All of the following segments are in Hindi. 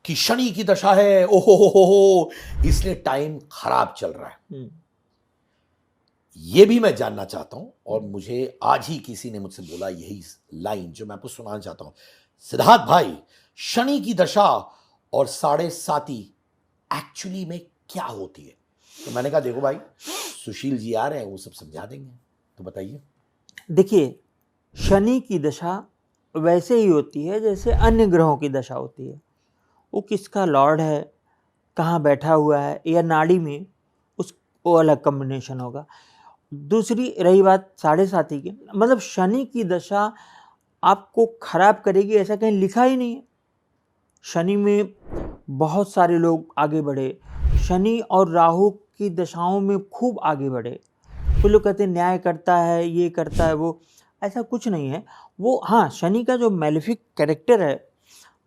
कि शनि की दशा है, ओहो हो, इसलिए टाइम खराब चल रहा है। ये भी मैं जानना चाहता हूं, और मुझे आज ही किसी ने मुझसे बोला यही लाइन जो मैं आपको सुनाना चाहता हूं। सिद्धार्थ भाई, शनि की दशा और साढ़े साती एक्चुअली में क्या होती है? तो मैंने कहा देखो भाई, सुशील जी आ रहे हैं, वो सब समझा देंगे, तो बताइए। देखिए, शनि की दशा वैसे ही होती है जैसे अन्य ग्रहों की दशा होती है। वो किसका लॉर्ड है, कहाँ बैठा हुआ है, या नाड़ी में वो अलग कॉम्बिनेशन होगा। दूसरी रही बात साढ़े साती की, मतलब शनि की दशा आपको खराब करेगी ऐसा कहीं लिखा ही नहीं है। शनि में बहुत सारे लोग आगे बढ़े, शनि और राहु की दशाओं में खूब आगे बढ़े। तो लोग कहते हैं न्याय करता है, ये करता है, वो, ऐसा कुछ नहीं है। वो हाँ, शनि का जो मैलेफिक कैरेक्टर है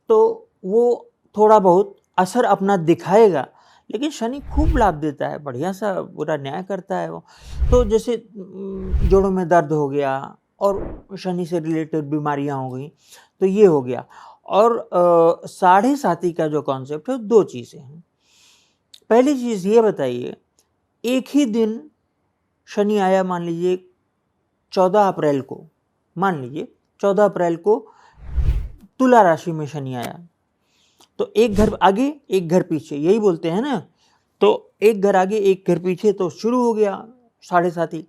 तो वो थोड़ा बहुत असर अपना दिखाएगा, लेकिन शनि खूब लाभ देता है, बढ़िया सा पूरा न्याय करता है वो। तो जैसे जोड़ों में दर्द हो गया और शनि से रिलेटेड बीमारियां हो गई, तो ये हो गया। और साढ़े साती का जो कॉन्सेप्ट है, दो चीज़ें हैं। पहली चीज़ ये बताइए, एक ही दिन शनि आया, मान लीजिए 14 अप्रैल को, मान लीजिए 14 अप्रैल को तुला राशि में शनि आया, तो एक घर आगे एक घर पीछे, यही बोलते हैं ना, तो एक घर आगे एक घर पीछे, तो शुरू हो गया साढ़े साती।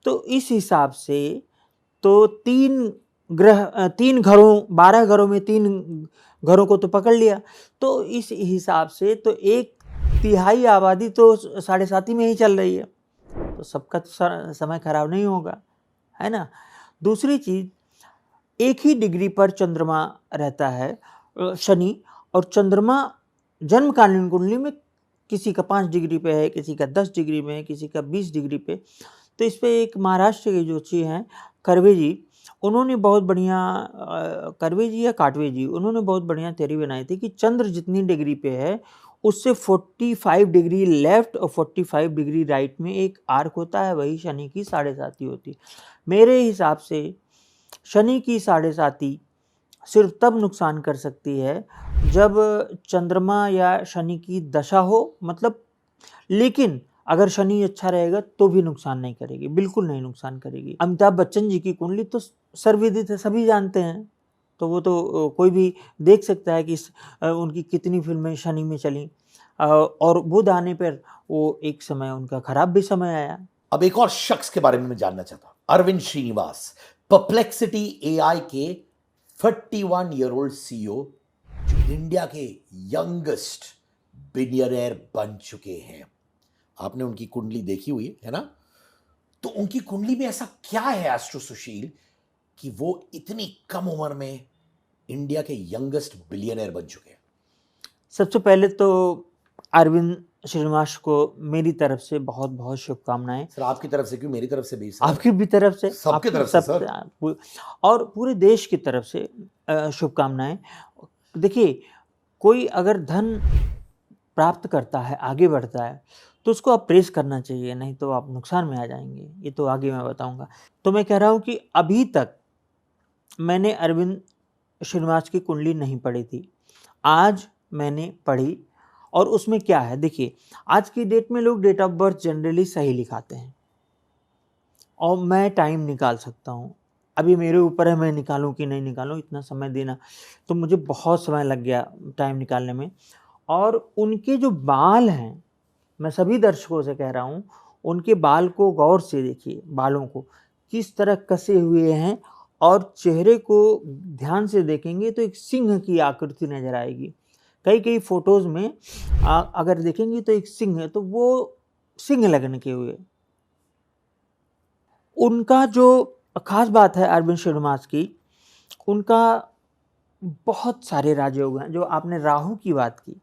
तो इस हिसाब से तो तीन घरों, 12 घरों में 3 घरों को तो पकड़ लिया, तो इस हिसाब से तो 1/3 आबादी तो साढ़े साती में ही चल रही है, तो सबका तो समय खराब नहीं होगा, है ना। दूसरी चीज, एक ही डिग्री पर चंद्रमा रहता है शनि, और चंद्रमा जन्मकालीन कुंडली में किसी का 5 डिग्री पे है, किसी का 10 डिग्री में है, किसी का 20 डिग्री पे। तो इस पे एक महाराष्ट्र के ज्योतिषी हैं कर्वे जी, उन्होंने बहुत बढ़िया, कर्वे जी या काटवे जी, उन्होंने बहुत बढ़िया थ्योरी बनाई थी कि चंद्र जितनी डिग्री पे है उससे 45 डिग्री लेफ्ट और 45 डिग्री राइट में एक आर्क होता है, वही शनि की साढ़े साती होती है। मेरे हिसाब से शनि की साढ़े साती सिर्फ तब नुकसान कर सकती है जब चंद्रमा या शनि की दशा हो, मतलब, लेकिन अगर शनि अच्छा रहेगा तो भी नुकसान नहीं करेगी, बिल्कुल नहीं नुकसान करेगी। अमिताभ बच्चन जी की कुंडली तो सर्वविदित है, सभी जानते हैं, तो वो तो कोई भी देख सकता है कि उनकी कितनी फिल्में शनि में चली, और बुध आने पर वो एक समय उनका खराब भी समय आया। अब एक और शख्स के बारे में मैं जानना चाहता हूं, अरविंद श्रीनिवास, परप्लेक्सिटी एआई के 31 ईयर ओल्ड सीईओ, जो इंडिया के यंगेस्ट बिलियनर बन चुके हैं। आपने उनकी कुंडली देखी हुई है ना? तो उनकी कुंडली में ऐसा क्या है एस्ट्रो सुशील कि वो इतनी कम उम्र में इंडिया के यंगेस्ट बिलियनर बन चुके हैं? सबसे पहले तो अरविंद श्रीनिवास को मेरी तरफ से बहुत बहुत शुभकामनाएं। सर आपकी तरफ से क्यों, मेरी तरफ से भी सर, आपकी भी तरफ से, सबकी तरफ से सर, और पूरे देश की तरफ से शुभकामनाएं। देखिए, कोई अगर धन प्राप्त करता है, आगे बढ़ता है, तो उसको आप प्रेस करना चाहिए, नहीं तो आप नुकसान में आ जाएंगे, ये तो आगे मैं बताऊंगा। तो मैं कह रहा हूं कि अभी तक मैंने अरविंद श्रीनिवास की कुंडली नहीं पढ़ी थी, आज मैंने पढ़ी। और उसमें क्या है, देखिए, आज की डेट में लोग डेट ऑफ बर्थ जनरली सही लिखाते हैं, और मैं टाइम निकाल सकता हूँ। अभी मेरे ऊपर है मैं निकालूं कि नहीं निकालूं, इतना समय देना, तो मुझे बहुत समय लग गया टाइम निकालने में। और उनके जो बाल हैं, मैं सभी दर्शकों से कह रहा हूँ, उनके बाल को गौर से देखिए, बालों को किस तरह कसे हुए हैं, और चेहरे को ध्यान से देखेंगे तो एक सिंह की आकृति नजर आएगी। कई कई फोटोज में अगर देखेंगे तो एक सिंह है, तो वो सिंह लगन के हुए। उनका जो खास बात है अरविंद श्रीनिवास की, उनका बहुत सारे राजयोग हैं। जो आपने राहु की बात की,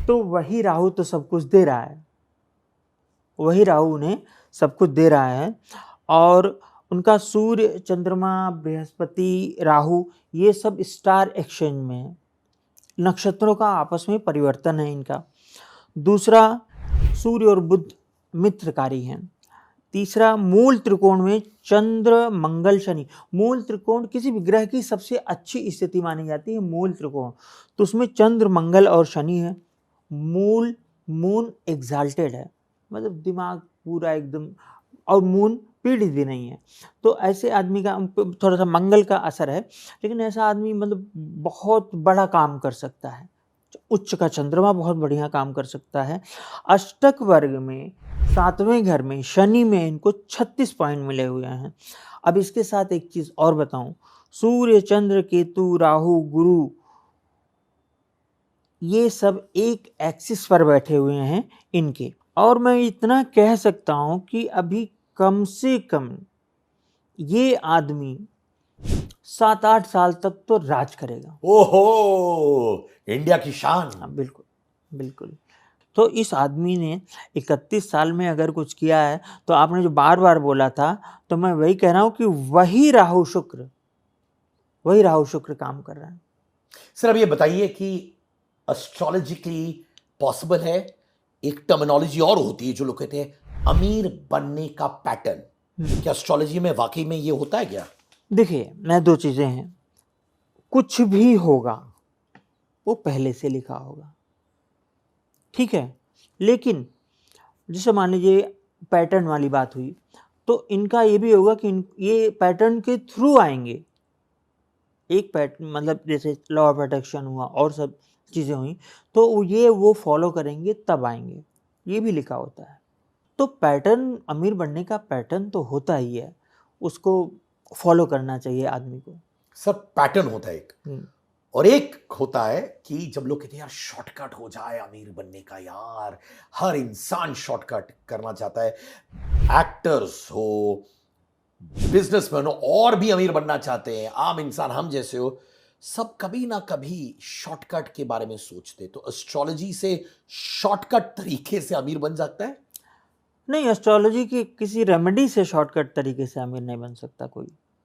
तो वही राहु तो सब कुछ दे रहा है, वही राहु उन्हें सब कुछ दे रहा है। और उनका सूर्य, चंद्रमा, बृहस्पति, राहु, ये सब स्टार एक्सचेंज में है, नक्षत्रों का आपस में परिवर्तन है इनका। दूसरा, सूर्य और बुध मित्रकारी हैं, तीसरा, मूल त्रिकोण में चंद्र मंगल शनि। मूल त्रिकोण किसी भी ग्रह की सबसे अच्छी स्थिति मानी जाती है, मूल त्रिकोण। तो उसमें चंद्र मंगल और शनि है। मूल, मून एग्जाल्टेड है, मतलब दिमाग पूरा एकदम, और मून पीड़ित भी नहीं है। तो ऐसे आदमी का थोड़ा सा मंगल का असर है, लेकिन ऐसा आदमी मतलब बहुत बड़ा काम कर सकता है। उच्च का चंद्रमा बहुत बढ़िया काम कर सकता है। अष्टक वर्ग में 7वें घर में शनि में इनको 36 पॉइंट मिले हुए हैं। अब इसके साथ एक चीज और बताऊं, सूर्य, चंद्र, केतु, राहु, गुरु, ये सब एक एक्सिस पर बैठे हुए हैं इनके। और मैं इतना कह सकता हूं कि अभी कम से कम ये आदमी 7-8 साल तक तो राज करेगा। ओहो, इंडिया की शान। हाँ, बिल्कुल बिल्कुल। तो इस आदमी ने 31 साल में अगर कुछ किया है, तो आपने जो बार बार बोला था, तो मैं वही कह रहा हूं कि वही राहु शुक्र काम कर रहा है। सर अब ये बताइए कि एस्ट्रोलॉजिकली पॉसिबल है, एक टर्मिनोलॉजी और होती है जो लोग कहते हैं अमीर बनने का पैटर्न, क्या एस्ट्रोलॉजी में वाकई में ये होता है क्या? देखिए, मैं दो चीजें हैं, कुछ भी होगा वो पहले से लिखा होगा, ठीक है। लेकिन जैसे मान लीजिए पैटर्न वाली बात हुई, तो इनका ये भी होगा कि ये पैटर्न के थ्रू आएंगे। एक पैटर्न मतलब जैसे लॉ ऑफ अट्रैक्शन हुआ और सब चीज़ें हुई, तो ये वो फॉलो करेंगे तब आएंगे, ये भी लिखा होता है। तो पैटर्न, अमीर बनने का पैटर्न तो होता ही है, उसको फॉलो करना चाहिए आदमी को। सर पैटर्न होता है एक, और एक होता है कि जब लोग कहते हैं यार शॉर्टकट हो जाए अमीर बनने का, यार हर इंसान शॉर्टकट करना चाहता है, एक्टर्स हो, बिजनेसमैन हो, और भी अमीर बनना चाहते हैं, आम इंसान हम जैसे हो, सब कभी ना कभी शॉर्टकट के बारे में सोचते। तो एस्ट्रोलॉजी से शॉर्टकट तरीके से अमीर बन सकता है? नहीं, एस्ट्रोलॉजी की किसी रेमेडी से शॉर्टकट तरीके से अमीर नहीं बन सकता कोई।